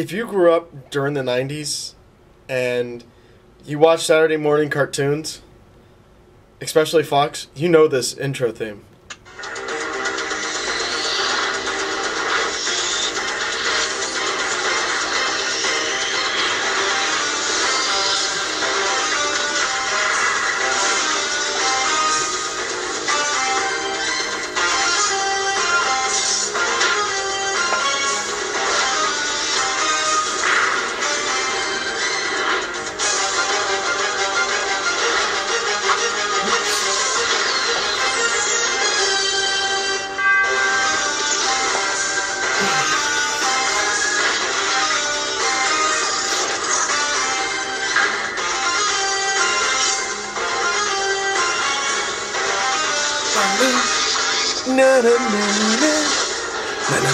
if you grew up during the 90s and you watch Saturday morning cartoons, especially Fox, you know this intro theme. Na, na, na, na. Na, na, na.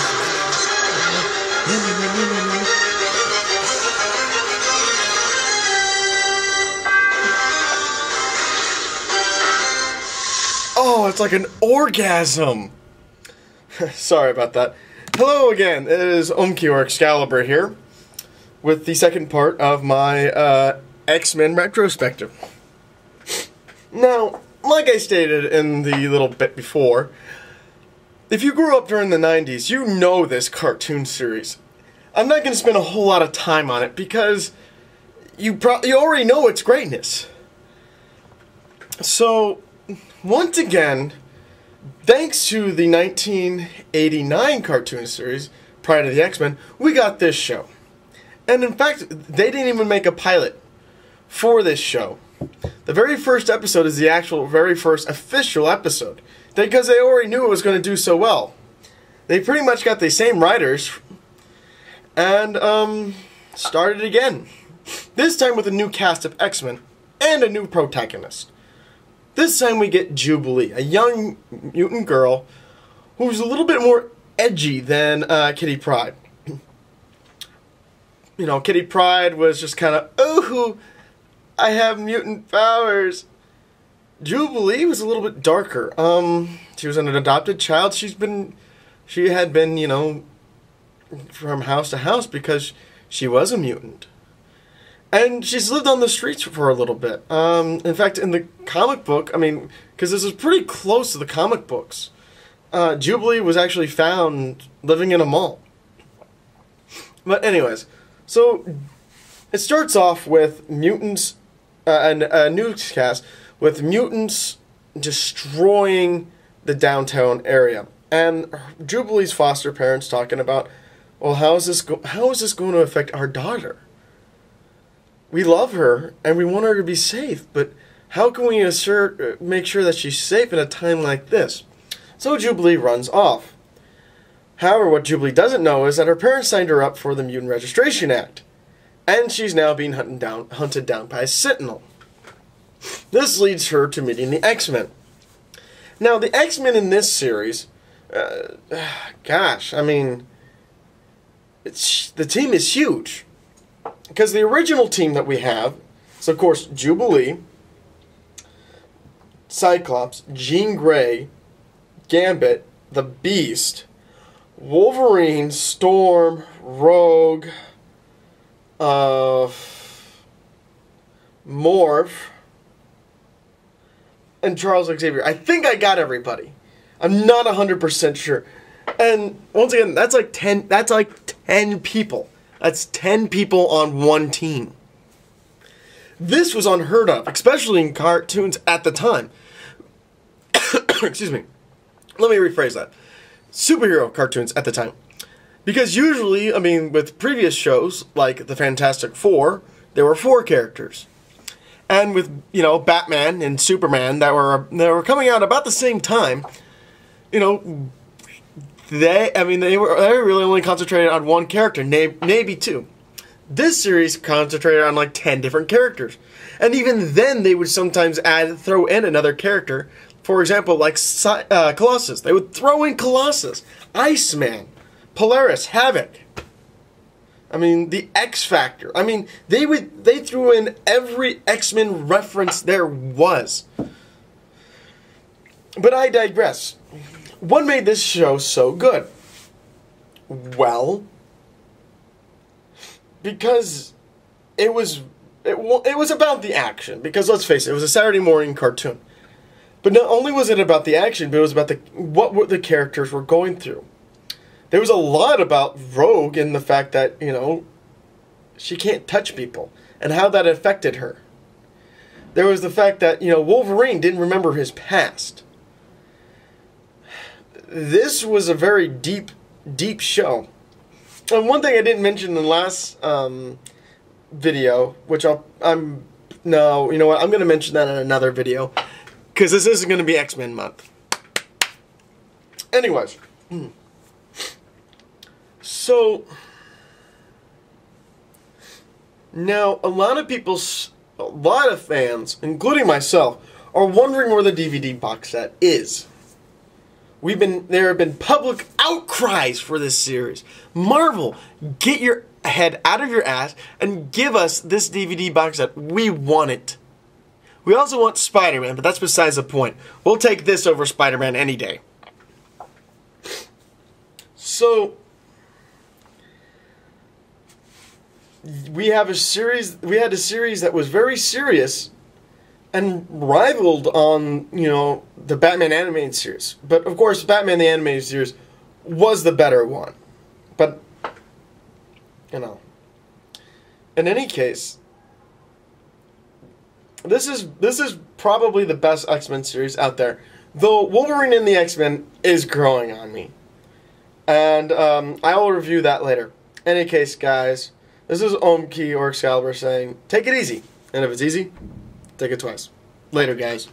Oh, it's like an orgasm. Sorry about that. Hello again. It is Omki or Excalibur here with the second part of my X-Men retrospective. Now, like I stated in the little bit before, if you grew up during the 90s, you know this cartoon series. I'm not going to spend a whole lot of time on it because you already know its greatness. So, once again, thanks to the 1989 cartoon series, prior to the X-Men, we got this show. And in fact, they didn't even make a pilot for this show. The very first episode is the actual very first official episode, because they already knew it was going to do so well. They pretty much got the same writers and started again. This time with a new cast of X-Men and a new protagonist. This time we get Jubilee, a young mutant girl who's a little bit more edgy than Kitty Pryde. You know, Kitty Pryde was just kind of, ooh, I have mutant powers. Jubilee was a little bit darker. She was an adopted child. She had been, you know, from house to house because she was a mutant. And she's lived on the streets for a little bit. In fact, in the comic book, I mean, because this is pretty close to the comic books, Jubilee was actually found living in a mall. But anyways, so it starts off with mutants, and a newscast with mutants destroying the downtown area, and Jubilee's foster parents talking about, well, how is this going to affect our daughter? We love her and we want her to be safe, but how can we make sure that she's safe in a time like this? So Jubilee runs off. However, what Jubilee doesn't know is that her parents signed her up for the Mutant Registration Act, and she's now being hunted down by a Sentinel. This leads her to meeting the X-Men. Now, the X-Men in this series, gosh, I mean, the team is huge. Because the original team that we have is, of course, Jubilee, Cyclops, Jean Grey, Gambit, the Beast, Wolverine, Storm, Rogue, Morph, and Charles Xavier. I think I got everybody. I'm not 100% sure. And once again, that's like 10 people. That's 10 people on one team. This was unheard of, especially in cartoons at the time. Excuse me. Let me rephrase that. Superhero cartoons at the time. Because usually, I mean, with previous shows, like the Fantastic Four, there were 4 characters. And with, you know, Batman and Superman that were coming out about the same time, you know, they were really only concentrated on one character, maybe 2. This series concentrated on like 10 different characters. And even then they would sometimes throw in another character. For example, like Colossus. They would throw in Colossus, Iceman, Polaris, Havoc. I mean, the X Factor. I mean, they threw in every X-Men reference there was. But I digress. What made this show so good? Well, because it was about the action. Because let's face it was a Saturday morning cartoon. But not only was it about the action, but it was about what the characters were going through. There was a lot about Rogue and the fact that, you know, she can't touch people and how that affected her. There was the fact that, you know, Wolverine didn't remember his past. This was a very deep show. And one thing I didn't mention in the last video, which you know what, I'm going to mention that in another video, because this isn't going to be X-Men month. Anyways. So, now, a lot of fans, including myself, are wondering where the DVD box set is. There have been public outcries for this series. Marvel, get your head out of your ass and give us this DVD box set. We want it. We also want Spider-Man, but that's besides the point. We'll take this over Spider-Man any day. So, we had a series that was very serious and rivaled on, you know, the Batman animated series. But of course, Batman the animated series was the better one. But, you know, in any case, this is probably the best X-Men series out there. Though Wolverine and the X-Men is growing on me. And I will review that later. In any case, guys, this is Omki or Excalibur saying, take it easy. And if it's easy, take it twice. Later, guys.